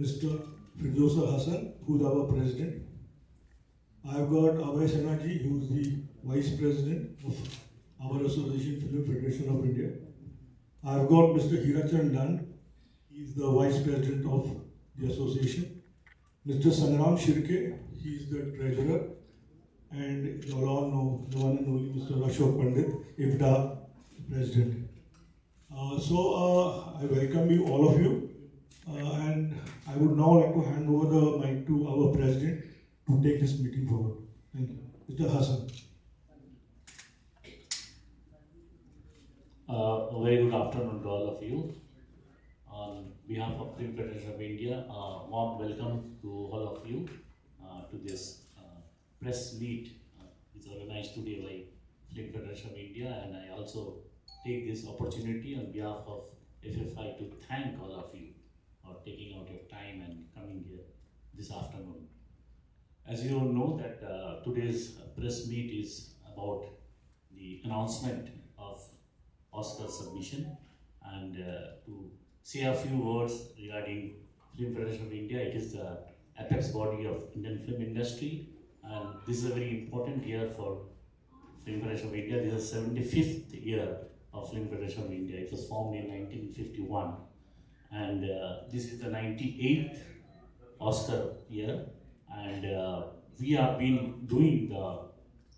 Mr. Firdosa Hassan, who's our president. I've got Abhay Sanaji, who's the vice president of our association, Film Federation of India. I've got Mr. Hirachan Nand, he's the vice president of the association. Mr. Sangram Shirke, he's the treasurer. And you all know the one and only Mr. Ashok Pandit, IFTA president. I welcome you, all of you. And I would now like to hand over the mic to our president to take this meeting forward. Thank you. Mr. Hassan. A very good afternoon to all of you. On behalf of Film Federation of India, warm welcome to all of you to this press meet which is organized today by Film Federation of India, and I also take this opportunity on behalf of FFI to thank all of you for taking out your time and coming here this afternoon. As you all know that today's press meet is about the announcement of OSCARS submission, and to say a few words regarding Film Federation of India. It is the apex body of Indian film industry, and this is a very important year for Film Federation of India. This is the 75th year of Film Federation of India. It was formed in 1951, and this is the 98th Oscar year, and we have been doing the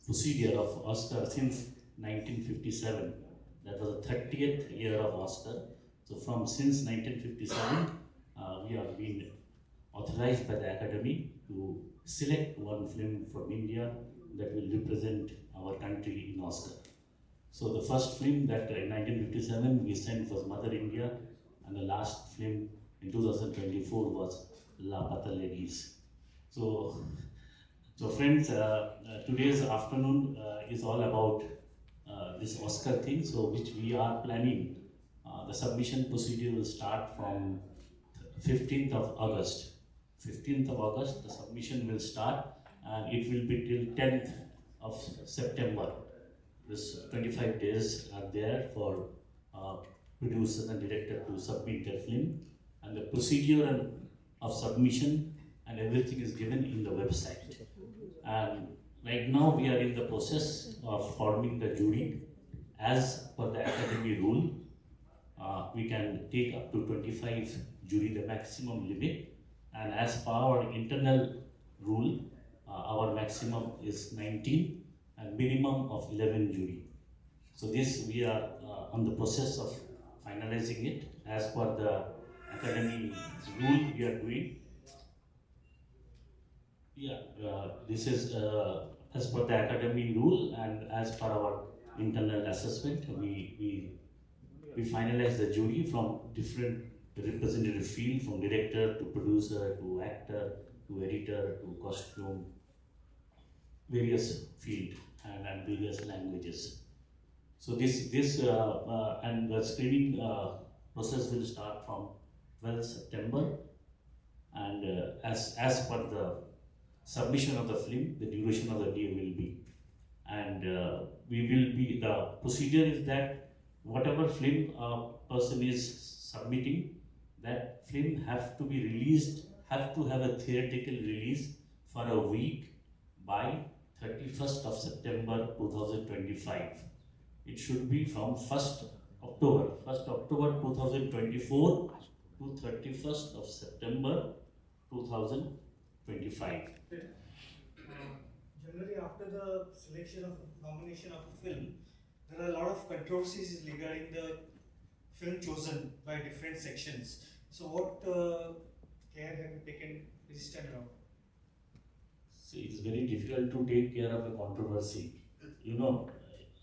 procedure of Oscar since 1957. That was the 30th year of Oscar. So from since 1957, we have been authorized by the Academy to select one film from India that will represent our country in Oscar. So the first film that in 1957 we sent was Mother India, and the last film in 2024 was Lapata Ladies. So friends, today's afternoon is all about this Oscar thing, so which we are planning. The submission procedure will start from 15th of August. 15th of August, the submission will start, and it will be till 10th of September. This 25 days are there for producers and director to submit their film, and the procedure of submission and everything is given in the website. And right now we are in the process of forming the jury. As per the Academy rule, we can take up to 25 jury, the maximum limit, and as per our internal rule, our maximum is 19 and minimum of 11 jury. So this we are on the process of finalizing it as per the Academy rule we are doing. This is as per the Academy rule and as per our internal assessment. We finalize the jury from different representative field, from director to producer to actor to editor to costume, various field and various languages. So this and the screening process will start from 12th September, and as per the submission of the film, the duration of the day will be, and the procedure is that whatever film a person is submitting, that film have to be released, have to have a theatrical release for a week by 31st of September 2025. It should be from 1st October 2024 to 31st of September 2025. Generally, after the selection of nomination of a film, there are a lot of controversies regarding the film chosen by different sections. So, what care have you taken this time around? See, it's very difficult to take care of a controversy. You know,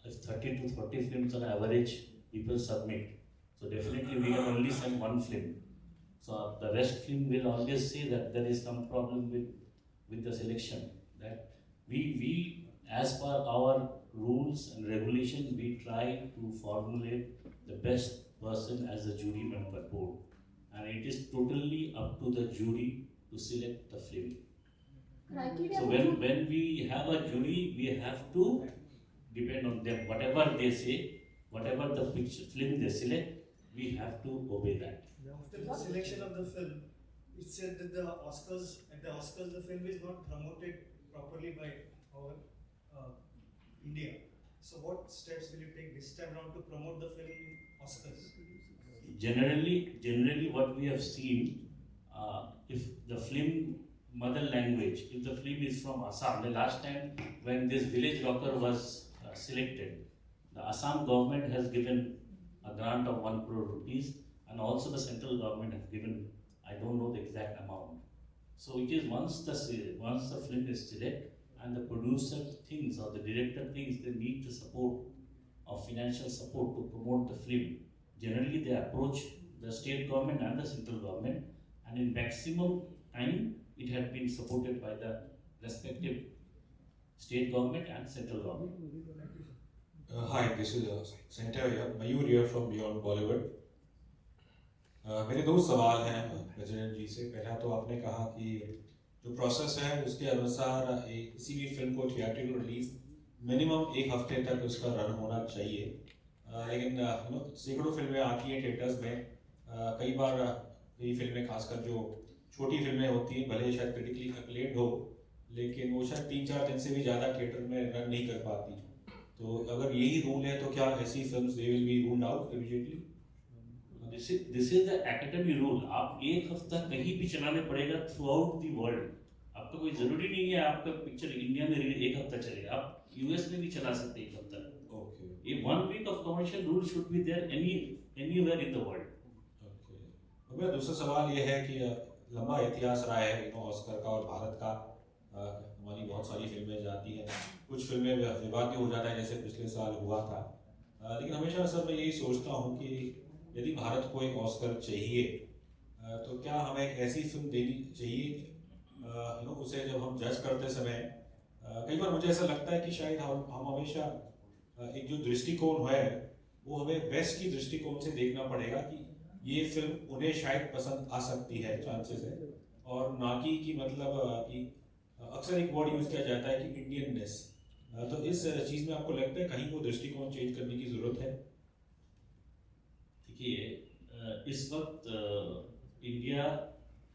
if 30 to 40 films on average people submit, so definitely we can only send one film. So the rest film will always say that there is some problem with the selection. That we as per our rules and regulation, we try to formulate the best person as a jury member board, and it is totally up to the jury to select the film. So when we have a jury, we have to depend on them. Whatever they say, whatever the film they select, we have to obey that. After the selection of the film, it said that the Oscars, the film is not promoted properly by our India. So what steps will you take this time around to promote the film in Oscars? Generally, what we have seen, if the film mother language, if the film is from Assam, the last time when this village rocker was selected, the Assam government has given a grant of 1 crore rupees, and also the central government has given, I don't know the exact amount. So it is once the film is selected and the producer thinks or the director thinks they need the support or financial support to promote the film, generally they approach the state government and the central government, and in maximum time it has been supported by the respective state government and central government. Hi, this is Senator here, Mayur here from Beyond Bollywood. मेरे दो सवाल हैं president जी से। पहला तो आपने कहा कि जो प्रोसेस है उसके अनुसार किसी भी फिल्म को थिएट्रिकल रिलीज मिनिमम 1 हफ्ते तक उसका रन होना चाहिए, लेकिन सैकड़ों फिल्में आती हैं थिएटर्स में। कई बार कई फिल्में, खासकर जो छोटी फिल्में होती हैं, भले शायद क्रिटिकली एक्लेम्ड हो, लेकिन वो शायद 3-4 दिन से भी ज़्यादा थिएटर में रन नहीं कर पाती। तो अगर यही रूल है तो क्या ऐसी films they will be ruled out immediately? This is the academy rule. आप 1 हफ्ता कहीं भी चलाने पड़ेगा थ्रू आउट दी वर्ल्ड। आपका कोई जरूरी नहीं है आपका पिक्चर इंडिया में 1 हफ्ता चलेगा, आप यूएस में भी चला सकते हैं 1 हफ्ता। ओके, ये 1 week of commercial rule should be there anywhere in the world. Okay. अब मेरा दूसरा सवाल ये है कि लंबा इतिहास रहा है ऑस्कर का और भारत का। हमारी बहुत सारी फिल्में जाती हैं, कुछ फिल्में विवाद भी हो जाता है जैसे पिछले साल हुआ था, लेकिन हमेशा सर मैं यही सोचता हूँ कि यदि भारत को एक ऑस्कर चाहिए तो क्या हमें एक ऐसी फिल्म देनी चाहिए उसे जब हम जज करते समय कई बार मुझे ऐसा लगता है कि शायद हम हमेशा एक जो दृष्टिकोण है वो हमें बेस्ट की दृष्टिकोण से देखना पड़ेगा कि ये फिल्म उन्हें शायद पसंद आ सकती है, चांसेस है, और ना कि मतलब कि अक्सर एक वर्ड यूज किया जाता है कि इंडियननेस। तो इस चीज़ में आपको लगता है कहीं वो दृष्टिकोण चेंज करने की ज़रूरत है? देखिए, इस वक्त India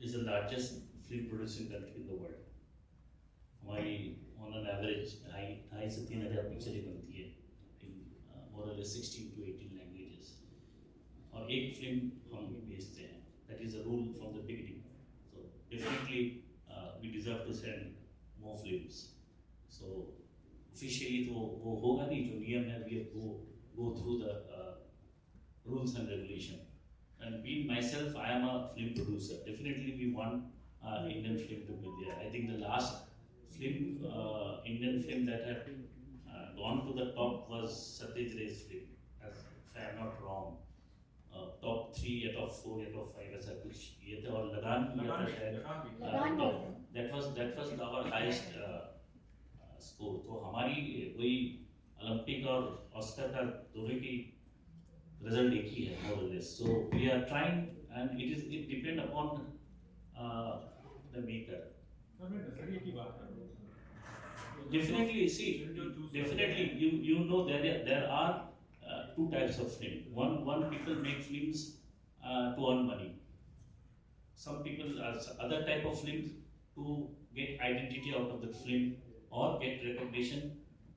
is the largest film producing country in the world. हमारी ऑन एन एवरेज 2,500 से 3,000 पिक्चरें बनती है इन मोर और लेस 16 to 18 लैंग्वेजेस, और एक फिल्म हम भेजते हैं। That is a rule from the beginning. So definitely we deserve to send more films. So officially तो वो होगा नहीं, जो नियम है we go through the rules and regulation. And being myself, I am a film producer. Definitely, we want Indian film to be there. I think the last film, Indian film that had gone to the top was Satyaj Ray's film, if I am not wrong. Top 3 या top 4 या top 5 ऐसा कुछ ये था, और लगान किया था शायद। That was our highest score. तो हमारी वही ओलंपिक और ऑस्कर का दोनों की result एक ही है more or less. So we are trying, and it depend upon the maker. Definitely, see, definitely you know there are 2 types of film. One people make films to earn money. Some people other type of films to get identity out of the film or get recognition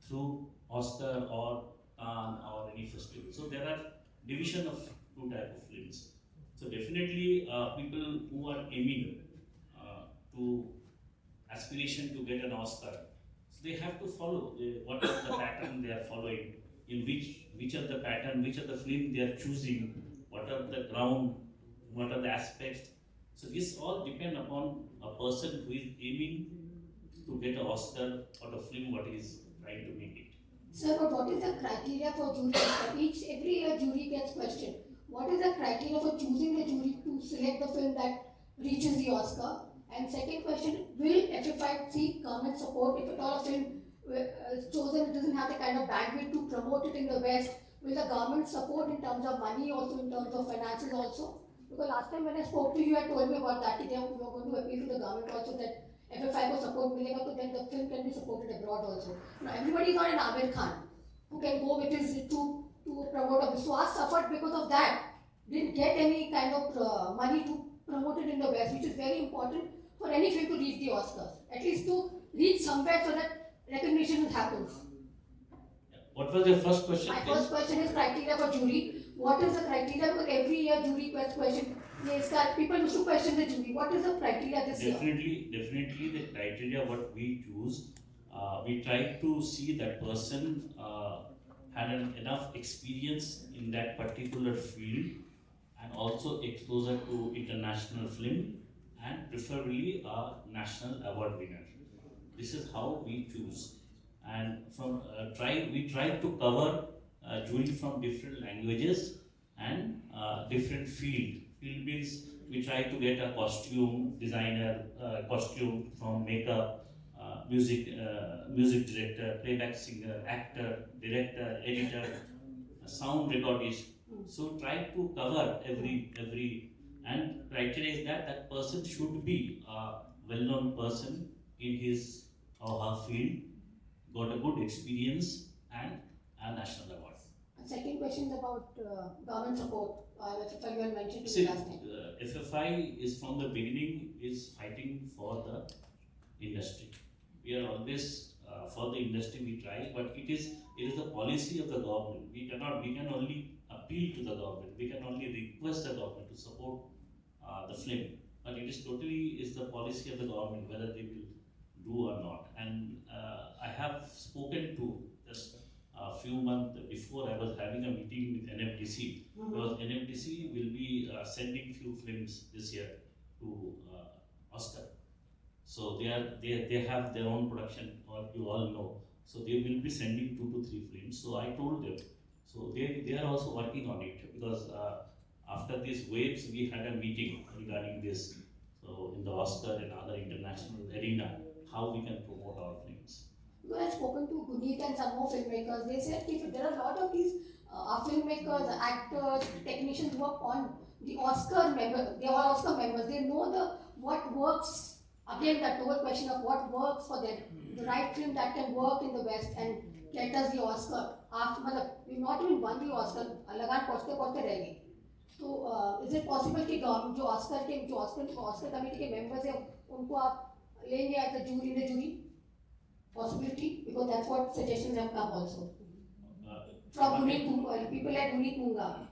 through Oscar or Cannes or any festival. So there are division of 2 type of films. So definitely people who are aiming to aspiration to get an Oscar, so they have to follow what are the pattern they are following, in which are the pattern, which are the film they are choosing, what are the ground, what are the aspects. So this all depend upon a person who is aiming to get an Oscar or a film what he is trying to make it. Sir, but what is the criteria for jury? Every year jury gets questioned. What is the criteria for choosing the jury to select the film that reaches the Oscar? And second question, will FFI seek government support if at all a film is chosen, it doesn't have the kind of bandwidth to promote it in the West? Will the government support in terms of money, also in terms of finances also? Because last time when I spoke to you, you had told me about that. You were going to appeal to the government also that FFI को support मिलेगा तो then the film can be supported abroad also. Now everybody is not an Amir Khan who can go with his to promote a Vishwas suffered because of that. Didn't get any kind of money to promoted in the West, which is very important for any film to reach the Oscars, at least to reach somewhere so that recognition happens. What was your first question? My first question is criteria for jury. What is the criteria? Because every year jury question. Yes, people used to question the jury. What is the criteria this year? Definitely the criteria what we choose, we try to see that person had enough experience in that particular field and also exposure to international film and preferably a national award winner. This is how we choose. And we try to cover jury from different languages and different field. Field means we try to get a costume designer, costume from makeup, music director, playback singer, actor, director, editor, sound recordist. So try to cover every and criteria is that person should be a well-known person in his or her field, got a good experience and a national award. Second question is about government support. FFI you had mentioned to See, me last time. FFI is from the beginning is fighting for the industry. We are always for the industry we try, but it is the policy of the government. We can only appeal to the government. We can only request the government to support the film. But it is the policy of the government whether they will do or not. And I have spoken to just a few months before I was having a meeting with NFDC because NFDC will be sending few films this year to Oscar. So they have their own production, or you all know. So they will be sending 2 to 3 films. So I told them. So they are also working on it because after these waves we had a meeting regarding this. So in the Oscar and other international arena, how we can promote our films. You have spoken to Guneet and some more filmmakers. They said if there are a lot of these filmmakers, actors, technicians who work on the Oscar members. They are Oscar members. They know what works. Again, that whole question of what works for them. The right film that can work in the West and get us the Oscar. We not even won the Oscar. लगान पहुँचते रह गई. So is it possible कि जो Oscar committee के members हैं उनको आप लेंगे as a jury in the jury? Possibility, because that's what suggestions have come also. From Guneet Munga, people like Guneet Munga.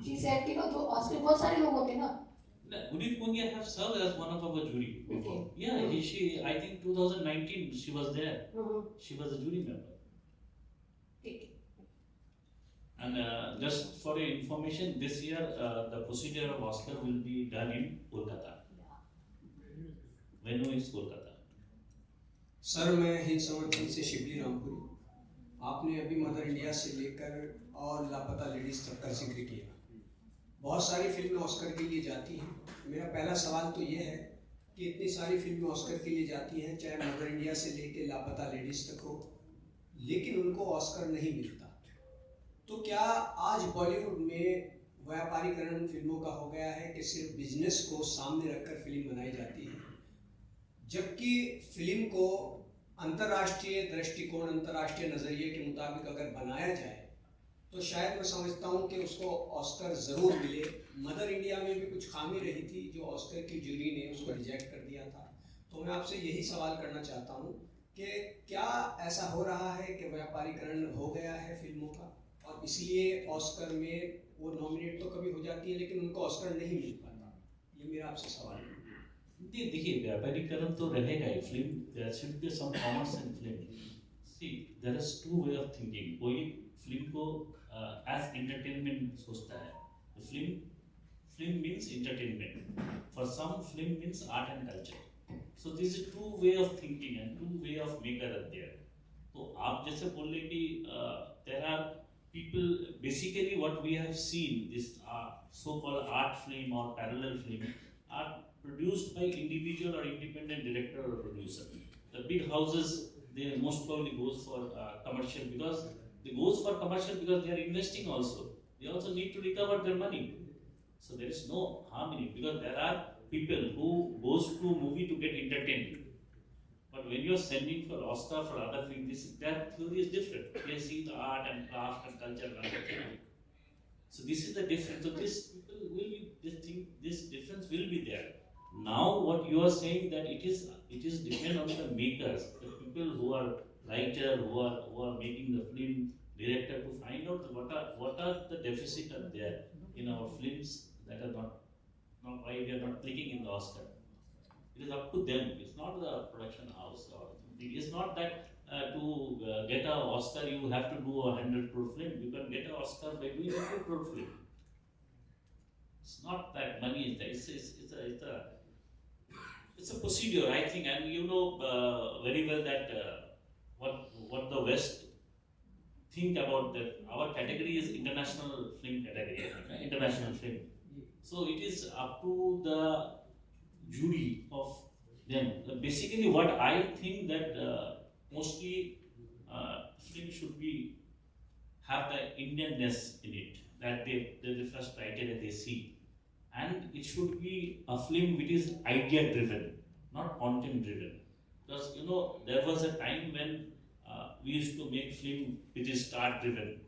She said, जो Oscar बहुत सारे लोग होते हैं ना. Guneet Munga have served as one of our jury before. Okay. Yeah, she I think 2019 she was there. She was a jury member. Okay. And just for your information, this year the procedure of Oscar will be done in Kolkata. Venue is Kolkata. Sir मैं हित समर्थन से शिवली रामपुरी. आपने अभी mother India से लेकर और लापता लेडीज तक का जिक्र किया. बहुत सारी फिल्में ऑस्कर के लिए जाती हैं. मेरा पहला सवाल तो ये है कि इतनी सारी फिल्में ऑस्कर के लिए जाती हैं, चाहे मदर इंडिया से लेकर लापता लेडीज तक हो, लेकिन उनको ऑस्कर नहीं मिलता. तो क्या आज बॉलीवुड में व्यापारीकरण फिल्मों का हो गया है कि सिर्फ बिजनेस को सामने रखकर फिल्म बनाई जाती है, जबकि फिल्म को अंतर्राष्ट्रीय दृष्टिकोण, अंतर्राष्ट्रीय नज़रिए के मुताबिक अगर बनाया जाए तो शायद मैं समझता हूँ कि उसको ऑस्कर ज़रूर मिले. मदर इंडिया में भी कुछ खामी रही थी जो ऑस्कर की जूरी ने उसको रिजेक्ट कर दिया था. तो मैं आपसे यही सवाल करना चाहता हूँ कि क्या ऐसा हो रहा है कि व्यापारीकरण हो गया है फिल्मों का और इसलिए ऑस्कर में वो नॉमिनेट तो कभी हो जाती है लेकिन उनको ऑस्कर नहीं मिल पाता? ये मेरा आपसे सवाल है. देखिए व्यापारीकरण तो रहेगा ही. Film there should be some commerce in film. See there is 2 way of thinking. कोई फिल्म को एज एंटरटेनमेंट सोचता है. Film means entertainment. For some film means art and culture. So this is 2 way of thinking and 2 way of maker are there. तो आप जैसे बोल रहे कि there are people, basically what we have seen, this so-called art film or parallel film are produced by individual or independent director or producer. The big houses, they most probably goes for commercial because they are investing also. They also need to recover their money. So there is no harm in it because there are people who goes to movie to get entertained. But when you are sending for Oscar for other films, that theory is different. They see the art and craft and culture and other things. So this is the difference. So this people will be, this difference will be there. Now what you are saying that it is depend on the makers, the people who are writer, who are making the film, director, to find out what are the deficit are there in our films that are not why we are not clicking in the Oscar. It is up to them. It's not the production house or something. It's not that to get an Oscar you have to do a 100 crore film. You can get an Oscar by doing a 2 crore film. It's not that money is there. It's a procedure, I think, and you know very well that what the West think about that. Our category is international film category, international film. So it is up to the jury of them. Basically, what I think that mostly film should be have the Indianness in it. That the first criteria they see, and it should be a film which is idea driven, not content driven. Because you know there was a time when we used to make film which is star driven.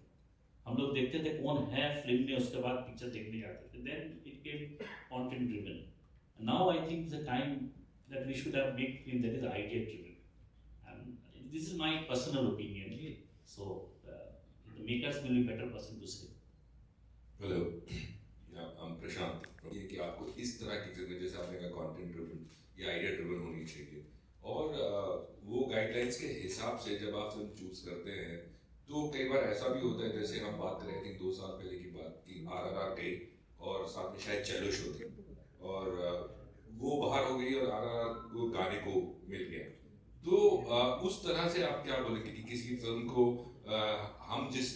हम लोग देखते थे कौन है film में उसके बाद picture देखने जाते थे. Then it came content driven. Now I think the time that we should have made film that is idea driven, and this is my personal opinion. So the makers will be better person to say. Hello, yeah, I'm Prashant. ये कि आपको इस तरह की फिल्में जैसे आपने कहा कंटेंट ड्रिवन या आइडिया ड्रिवन होनी चाहिए, और वो गाइडलाइंस के हिसाब से जब आप फिल्म चूज करते हैं तो कई बार ऐसा भी होता है, जैसे हम बात करें थी 2 साल पहले की बात कि RRR गई और साथ में शायद चैलो शो थी और वो बाहर हो गई और RRR को गाने को मिल गया. तो उस तरह से आप क्या बोलेंगे कि किसी फिल्म को हम जिस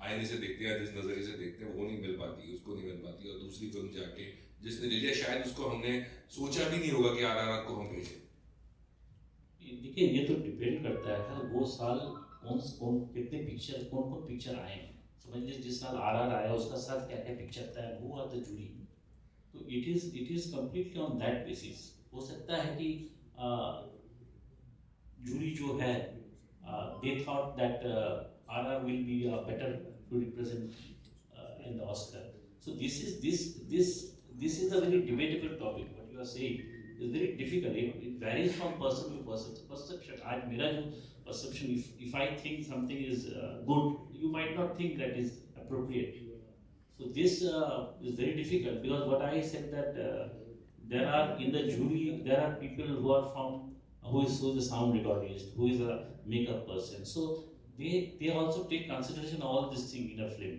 आईने से देखते हैं, जिस नज़रिए से देखते हैं वो नहीं मिल पाती, उसको नहीं मिल पाती, और दूसरी फिल्म जाके जिसने ले लिया शायद उसको हमने सोचा भी नहीं होगा कि RRR को हम भेजें. देखिए ये तो डिपेंड करता है वो साल कौन कितने पिक्चर कौन पिक्चर आए हैं. समझ लीजिए जिस साल RRR आया उसका साथ क्या क्या पिक्चर था, वो आर द जूरी. तो it is completely on that basis. हो सकता है कि जूरी जो है they thought that RRR will be better to represent in the Oscar. So this is a very debatable topic. What you are saying is very difficult. It varies from person to person. Perception. आज मेरा जो perception, if I think something is good, you might not think that is appropriate. So this is very difficult because what I said that there are in the jury there are people who are from who is a sound recordist, who is a makeup person. So they also take consideration all this thing in a film.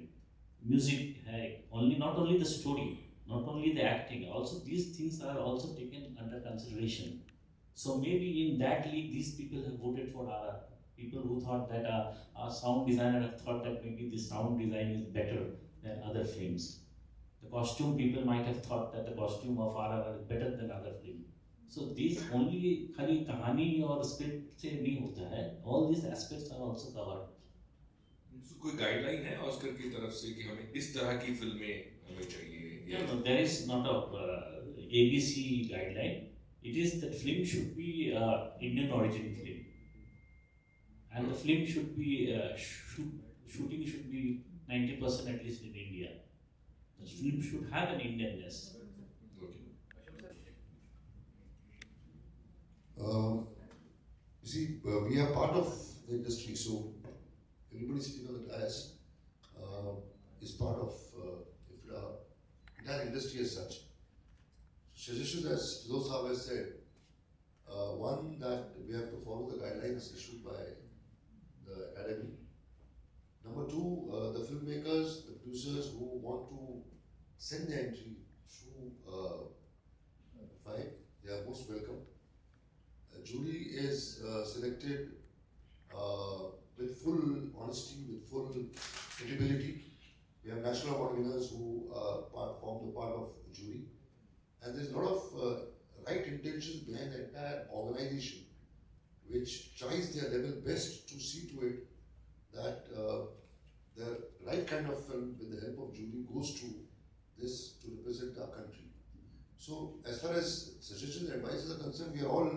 Music hai, not only the story, not only the acting, also these things are also taken under consideration. So maybe in that league these people have voted for RRR. People who thought that a sound designer have thought that maybe the sound design is better than other films. The costume people might have thought that the costume of RRR is better than other film. So these only खाली कहानी और script से नहीं होता है. All these aspects are also covered. So, कोई guideline है Oscar की तरफ से कि हमें इस तरह की फिल्में हमें चाहिए? No, there is not a ABC guideline. It is that film should be Indian origin film, and the film should be shooting should be 90% at least in India. The film should have an Indianness. You see, we are part of the industry, so everybody sitting on the dais is part of the entire industry as such. Suggestions, as those have said, one, that we have to follow the guidelines issued by the academy. Number 2, the filmmakers, the producers who want to send their entry through FFI, they are most welcome. Jury is selected with full honesty, with full credibility. We have national award winners who form the part of the jury, and there's a lot of right intentions behind the entire organization, which tries their level best to see to it that the right kind of film, with the help of jury, goes to this to represent our country. So, as far as suggestions and advices are concerned, we are all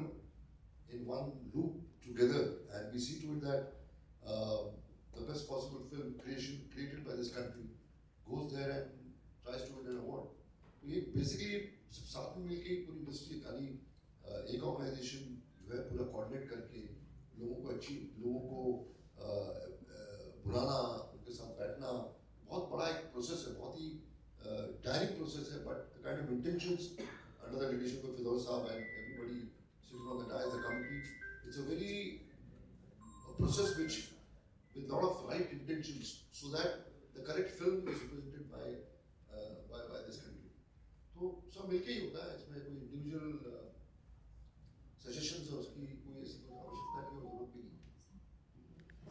in one loop together, and we see to it that the best possible film created by this country goes there and tries to win an award. तो ये basically साथ में मिलके पूरी industry खाली एक organisation जो है पूरा कोऑर्डिनेट करके लोगों को बुलाना, उनके साथ बैठना बहुत बड़ा एक प्रोसेस है, बहुत ही टायरिंग प्रोसेस है, but the kind of intentions under the leadership of Firoz Saab and everybody sitting on the dais, the committee, it's a very process which with lot of right intentions so that the correct film is represented by this country. तो सब मिलके ही होता है, इसमें कोई individual suggestions और उसकी कोई ऐसी कोई आवश्यकता की जरूरत भी नहीं.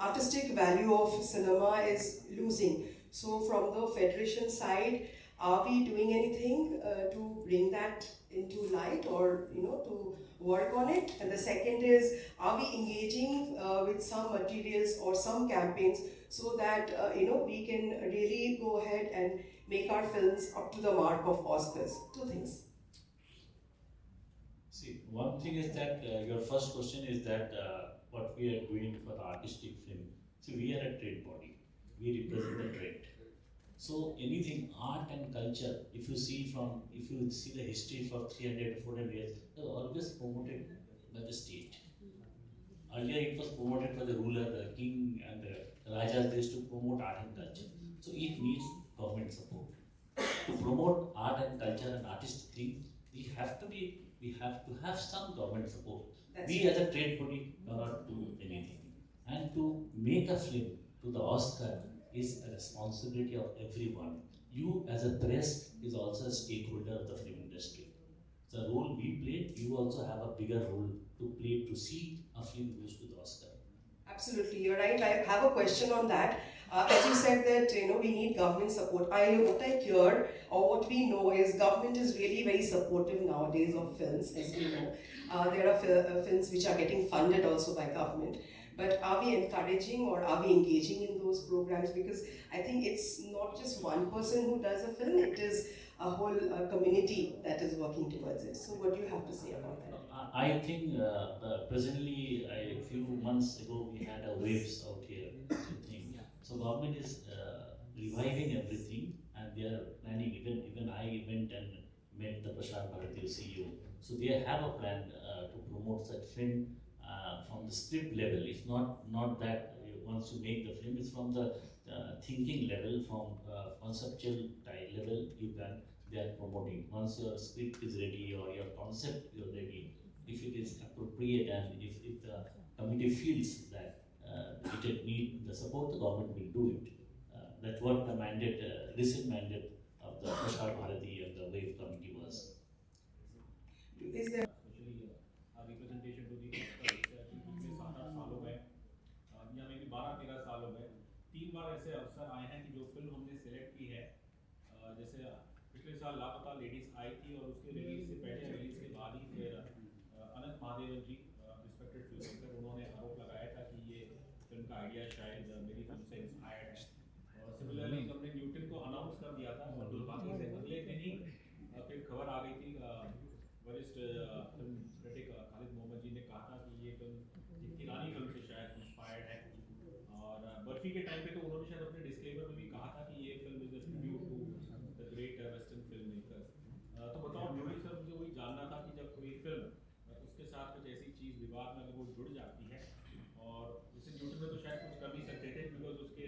Artistic value of cinema is losing. So from the federation side, are we doing anything to bring that into light, or to work on it? And the second is, are we engaging with some materials or some campaigns so that we can really go ahead and make our films up to the mark of Oscars? Two things. See, one thing is that your first question is that what we are doing for the artistic film. See, we are a trade body. We represent the trade. So anything art and culture, if you see the history for 300 to 400 years, they were always promoted by the state. Earlier it was promoted by the ruler, the king and the rajas. They used to promote art and culture. So it needs government support. To promote art and culture and artistic things, we have to have some government support. We as a trade body cannot do anything. And to make a film to the Oscar is a responsibility of everyone. You as a press is also a stakeholder of the film industry. The role we play, you also have a bigger role to play to see a film goes to the Oscar. Absolutely, you're right. I have a question on that. As you said that we need government support. What I hear or what we know is government is really very supportive nowadays of films, as we know. There are films which are getting funded also by government. But are we encouraging or are we engaging in those programs? Because I think it's not just one person who does a film, it is a whole community that is working towards it. So what do you have to say about that? I think presently, a few months ago, we had a waves out here. So government is reviving everything, and they are planning. Even I went and met the Prashant Bharati CEO. So they have a plan to promote such film from the script level. It's not that once you make the film, it's from the thinking level, from conceptual level. They are promoting. Once your script is ready or your concept is ready, if it is appropriate and if the committee feels that it need the support, the government will do it. That's what the mandate, recent mandate of the Prashant Bharati and the WAVE committee was. Is there representation to the पिछले 7-8 सालों में या मे भी 12-13 सालों में 3 बार ऐसे अवसर आए हैं कि जो फिल्म हमने सेलेक्ट की है, जैसे पिछले साल लापता लेडीज आई थी और उसके रिलीज से पहले रिलीज के बाद ही फिर अनंत महादेवन जी रिस्पेक्टेड फिल्म मेकर, उन्होंने आरोप लगाया था कि ये फिल्म का आइडिया शायद मेरी फिल्म से इंस्पायर्ड है। और सिमिलरली हमने न्यूटन को अनाउंस कर दिया था और दुर्भाग्य से अगले दिन ही फिर खबर आ गई थी, वरिष्ठ फिल्म क्रिटिक खालिद मोहम्मद जी ने कहा था कि ये फिल्म एक ईरानी फिल्म से शायद इंस्पायर्ड है। और बर्फी के टाइम पे तो उन्होंने शायद अपने डिस्क्लेमर में भी कहा था कि ये film is a tribute to the great western film makers. तो बताओ जोड़ी सर, मुझे वही जानना था कि जब कोई फिल्म उसके साथ कुछ ऐसी चीज़ विवाद में अगर वो जुड़ जाती है, और जैसे न्यूटन में तो शायद कुछ कर नहीं सकते थे बिकॉज उसके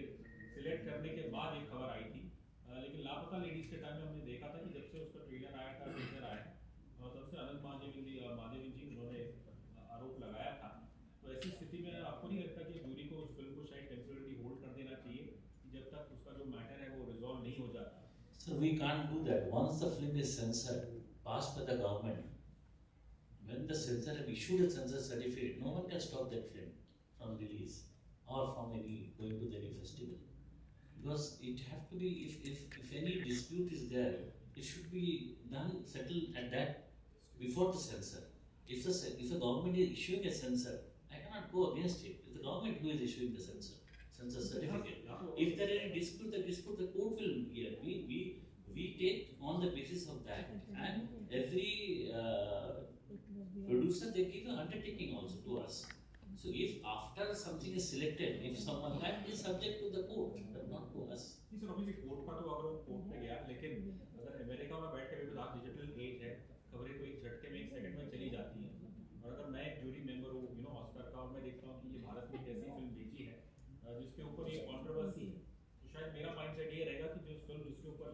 सिलेक्ट करने के बाद एक खबर आई थी, लेकिन लापता लेडीज़ के टाइम में हमने देखा था कि जब से उसका ट्रेलर आया था, टीजर आया, तब से अनंत महादेवन जी उन्होंने आरोप लगाया था। तो ऐसी स्थिति में आपको नहीं लगता कि जूरी को उस फिल्म को शायद टेम्परेरी होल्ड कर देना चाहिए जब तक उसका जो मैटर है वो रिजॉल्व नहीं हो जाता? So we can't do that. Once the film is censored, passed by the government, when the censor have issued a censor certificate, no one can stop that film from release or from going to any festival. Because it have to be, if any dispute is there, it should be settled at that before the censor. If the government is issuing a censor, I cannot go against it. It's the government who is issuing the censor certificate. If there is any dispute, the court will hear. We take on the basis of that, and every producer, they give an undertaking also to us So if after something is selected, if someone that is subject to the court, but not to us. जी sir obviously court का तो अगर वो court में गया, लेकिन अगर America में बैठ के भी आज डिजिटल एज है, खबरें तो एक झटके में 1 सेकंड में चली जाती हैं, और अगर मैं एक जूरी मेंबर हूँ ऑस्कर का, और मैं देखता हूँ कि ये भारत में एक ऐसी फिल्म भेजी है जिसके ऊपर ये कंट्रोवर्सी है, तो शायद मेरा माइंडसेट ये रहेगा कि जो फिल्म जिसके ऊपर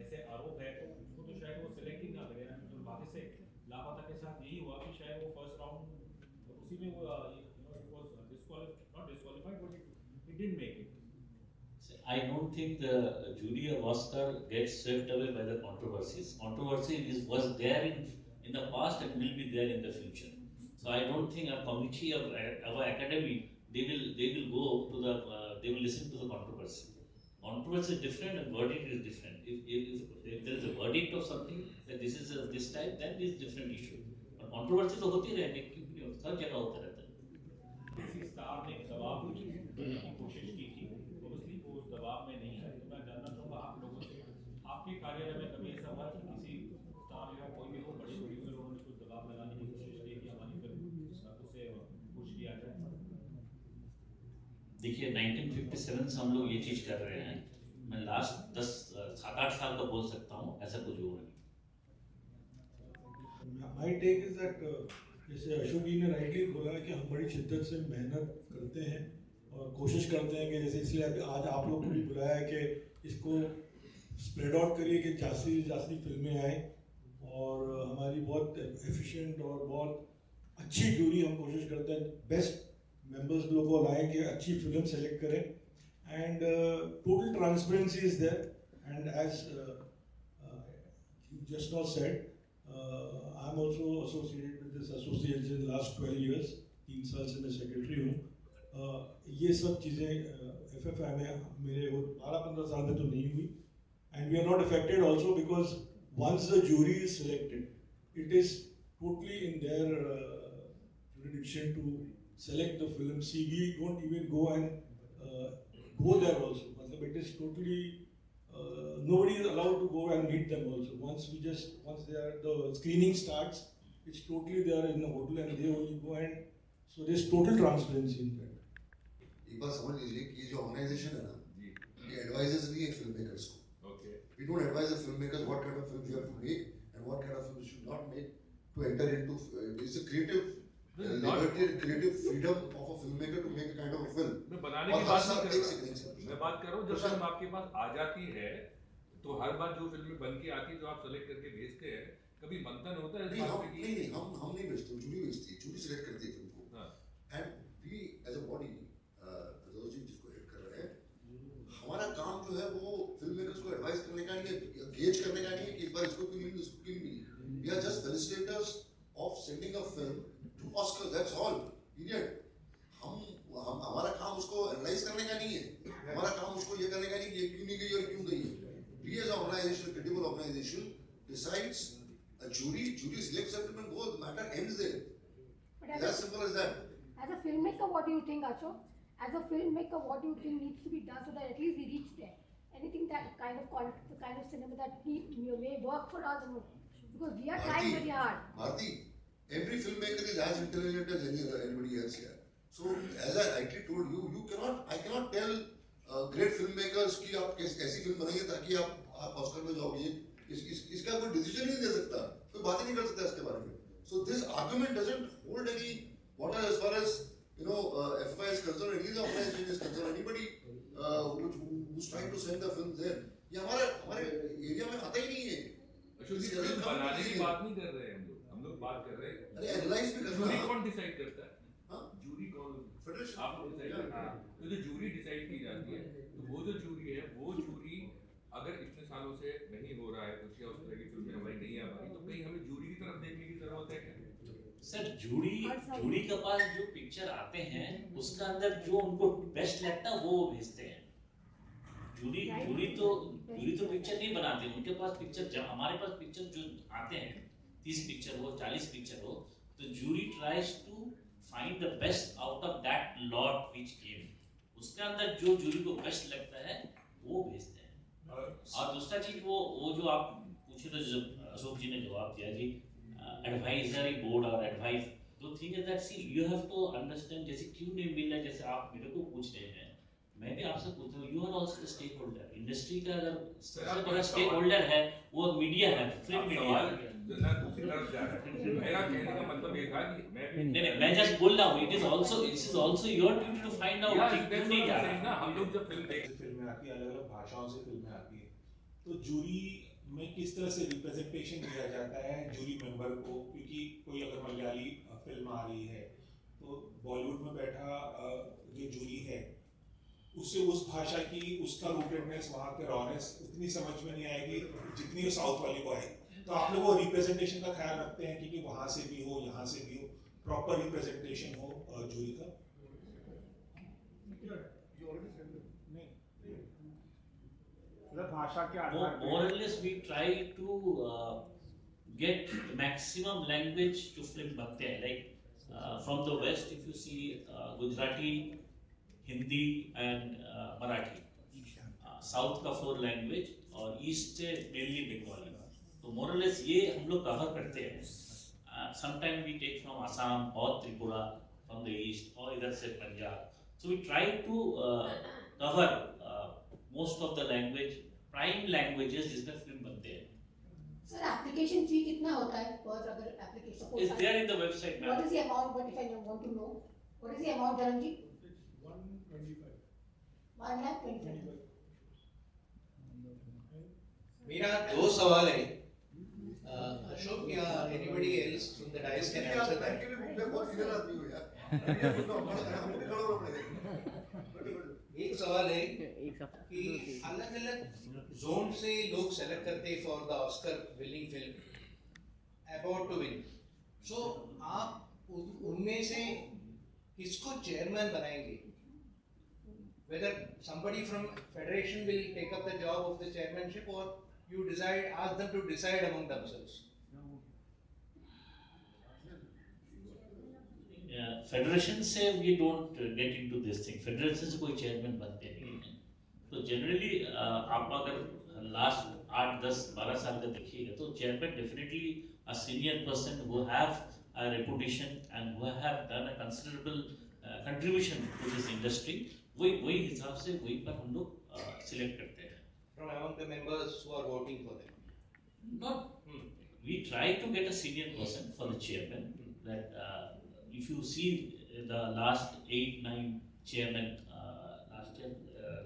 ऐसे आरोप है तो उसको तो शायद वो सिलेक्ट ही ना करें। तो वापस से लापता के साथ यही हुआ कि शायद वो फर्स्ट राउंड उसी में वो it was not disqualified, but it didn't make it. I don't think the jury of Oscar gets swept away by the controversies. Controversy was there in the past and will be there in the future. So I don't think a committee of our academy they will go to the they will listen to the controversy. Controversy is different and verdict is different. If there is a verdict of something that this is this type, then it is different issue. But controversy तो होती रहेगी क्योंकि हर जगह होता रहता है। किसी star ने दबाव की कोशिश की थी, ऑब्वियसली वो उस दबाव में नहीं है, तो मैं जानना चाहूँगा आप लोगों से, आपके कार्यालय में कभी ऐसा हुआ कि किसी स्टार या कोई भी हो बड़ी फिल्म उन्होंने कुछ दबाव लगाने की कोशिश की कि हमारी फिल्म उसे पुश किया जाए? देखिए 1957 से हम लोग ये चीज़ कर रहे हैं, मैं लास्ट 7-8 साल का बोल सकता हूँ, ऐसा कुछ हुआ नहीं। My take is that जैसे अशोक जी ने राइटली बोला कि हम बड़ी शिद्दत से मेहनत करते हैं और कोशिश करते हैं कि जैसे इसलिए आज आप लोग को भी बुलाया है कि इसको स्प्रेड आउट करिए कि जास्ती फिल्में आए, और हमारी बहुत एफिशिएंट और बहुत अच्छी जूरी हम कोशिश करते हैं बेस्ट मेंबर्स लोगों को लाएं कि अच्छी फिल्म सेलेक्ट करें, and total transparency is there, and as just now said I am also associated with this association last 12 years, 3 साल से मैं सेक्रेटरी हूँ। ये सब चीज़ें FFI में मेरे 12-15 साल में तो नहीं हुई, and we are not affected also because once the jury is selected, it is totally in their jurisdiction to select the film. See, we don't even go and go there also. मतलब it is totally nobody is allowed to go and meet them also. Once the screening starts, it's totally they are in the hotel and they only go, and so there's total transparency in that. एक बात समझ लीजिए कि ये जो organisation है ना, ये एडवाइजर्स नहीं है फिल्म मेकर्स को। We don't advise the filmmakers what kind of films you have to make and what kind of films you should not make to enter into. It's a creative liberty, creative freedom of a filmmaker to make a kind of a film. मैं बनाने की बात नहीं कर रहा, मैं बात कर रहा हूँ जब फिल्म आपके पास आ जाती है तो हर बार जो फिल्में बन के आती है जो आप सेलेक्ट करके भेजते हैं, कभी मंथन होता है? नहीं, हम नहीं भेजते, जूरी भेजती है, जूरी सिलेक्ट करती है फिल्म को, and we as a body जी जिसको हेड कर रहे हैं, हमारा काम जो है वो फिल्म मेकर्स को एडवाइस करने का नहीं है, गेज करने का नहीं है कि इस बार इसको क्यों मिली, इसको क्यों मिली। We are just facilitators of sending a film to Oscar, that's all, period. हम हमारा काम उसको एनालाइज करने का नहीं है, हमारा काम उसको ये करने का नहीं कि ये क्यों नहीं गई और क्यों गई है। We as an organization, a credible organization, decides, a jury selects a film and goes, the matter ends there. It's as simple as that. As a filmmaker, what do you think, Ashok? As a filmmaker, what do you think needs to be done so that at least we reach there? Anything that the kind of cinema that may work for us, because we are trying very hard. Bharti, every filmmaker is as intelligent as anybody else here. So, as I rightly told you, I cannot tell great film makers की आप ऐसी film बनाइए ताकि आप Oscar में जाओगे, इसका कोई डिसीजन नहीं दे सकता, कोई बात ही नहीं कर सकता इसके बारे में। So this argument doesn't hold any water as far as FFI is concerned, any organization is concerned, anybody who's trying to send the film there, ये हमारे एरिया में आता ही नहीं है। फिल्म बनाने की बात नहीं कर रहे हैं हम लोग बात कर रहे हैं, अरे एनालाइज भी करना, जूरी कौन डिसाइड करता है? जूरी कौन? फेडरेशन आप लोग डिसाइड करते हैं, तो जो जूरी डिसाइड की जाती है, तो वो जो जूरी है, वो जूरी अगर इतने सालों से नहीं हो रहा है कुछ या उस तरह की फिल्में हमारी नहीं आ पाई, तो कहीं हमें जूरी की तरफ देखने की जरूरत है क्या? सर जूरी के पास जो पिक्चर आते हैं उसका अंदर जो उनको बेस्ट लगता है वो भेजते हैं। जूरी तो पिक्चर नहीं बनाते, उनके पास पिक्चर, जब हमारे पास पिक्चर जो आते हैं 30 पिक्चर हो 40 पिक्चर हो, तो jury tries to find the best out of that lot which came, उसके अंदर जो जूरी को बेस्ट लगता है वो भेजते हैं। और दूसरा चीज वो जो आप पूछे तो जो अशोक जी ने जवाब दिया जी, एडवाइजरी बोर्ड और advice, The thing is that see you have to understand जैसे क्यों नहीं मिल रहा जैसे आप मेरे को पूछ रहे हैं मैं भी आपसे पूछ रहा हूँ you are also a stakeholder industry का अगर सबसे बड़ा stakeholder है वो मीडिया है फिल्म मीडिया ना दूसरी तरफ जा रहा है मेरा कहने का मतलब ये था कि मैं भी नहीं मैं just बोल रहा हूँ it is also your duty to find out कि क्यों नहीं जा रहा हम लोग जब फिल्म देखते फिल्में आती है अलग अलग भाषाओं से फिल्में आती है तो जूरी में किस तरह से रिप्रेजेंटेशन दिया जाता है जूरी मेंबर को क्योंकि कोई अगर मलयाली फिल्म आ रही है तो बॉलीवुड में बैठा जो जूरी है उससे उस भाषा की उसका रूटेडनेस वहाँ के रॉनेस उतनी समझ में नहीं आएगी जितनी वो साउथ वाली को आएगी तो आप लोग वो रिप्रेजेंटेशन का ख्याल रखते हैं क्योंकि वहाँ से भी हो यहाँ से भी हो प्रॉपर रिप्रेजेंटेशन हो जूरी का भाषा के more or less we try to get maximum language to film बनते हैं like from the west if you see Gujarati Hindi and Marathi south का 4 लैंग्वेज और ईस्ट से मेनली बंगाली तो more or less ये हम लोग कवर करते हैं sometimes we take from Assam or Tripura from the east और इधर से Punjab so we try to cover most of the language prime languages जिसमें फिल्म बनते हैं Sir, application fee कितना होता है पर अगर application is there in the website now what is the amount but if I want to know what is the amount Dharan ji 125 मेरा 2 सवाल है अशोक या anybody else from the dais can answer that एक सवाल है कि अलग अलग जोन से लोग सेलेक्ट करते हैं for the Oscar winning film about to win so आप उनमें से किसको चेयरमैन बनाएंगे whether somebody from federation will take up the job of the chairmanship or you ask them to decide among themselves. Federation से we don't get into this thing. Federation से कोई chairman बनते नहीं हैं. तो जनरली आप अगर लास्ट 8, 10, 12 साल का देखिएगा तो chairman definitely a senior person who have a reputation and who have done a considerable contribution to this industry. वही हिसाब से वही पर हम लोग सिलेक्ट करते हैं. From among the members who are voting for them. Not. We try to get a senior person for the chairman. That if you see the last 8, 9 chairman,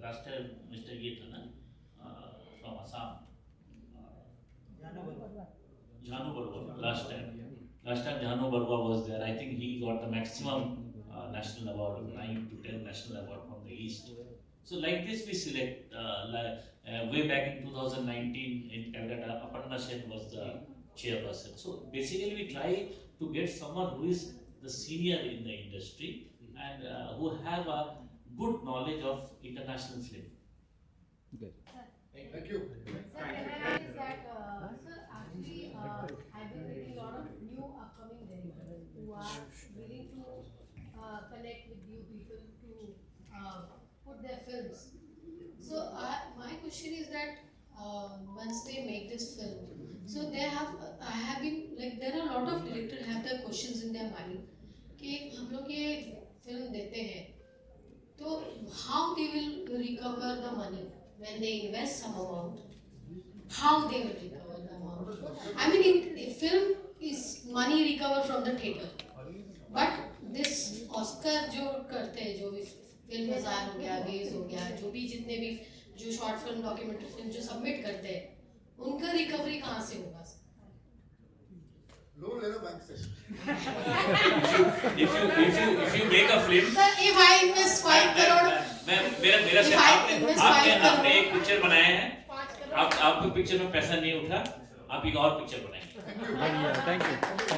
last year Mr. ये था ना from Assam, Jhanu Barwa. Last time Jhanu Barwa was there. I think he got the maximum national award, 9 to 10 national award from the east. So like this we select. Way back in 2019 in Calcutta, Aparna Sen was the chairperson. So basically we try to get someone who is the senior in the industry and who have a good knowledge of international film. Thank you. Sir, can I ask that, sir, actually, I've been reading a lot of new upcoming directors who are willing to connect with new people to put their films. So, my question is that once they make this film, so they have, I have been, like, there are a lot of directors have their questions in their mind कि हम लोग ये film देते हैं तो how they will recover the money when they invest some amount, how they will recover the amount. I mean, in film is money recovered from the theater, but this Oscar जो करते हैं, जो भी film बाजार हो गया, gauge हो गया, जो भी जितने भी जो शॉर्ट फिल्म, डॉक्यूमेंट्री फिल्म जो सबमिट करते हैं, उनका रिकवरी कहाँ से होगा? लोन लेना बैंक से. If you make a film, Sir, if I invest 5 crore, मेरा से आपने एक पिक्चर बनाया है, आपको पिक्चर में पैसा नहीं उठा, आप एक और पिक्चर बनाएंगे. Thank you.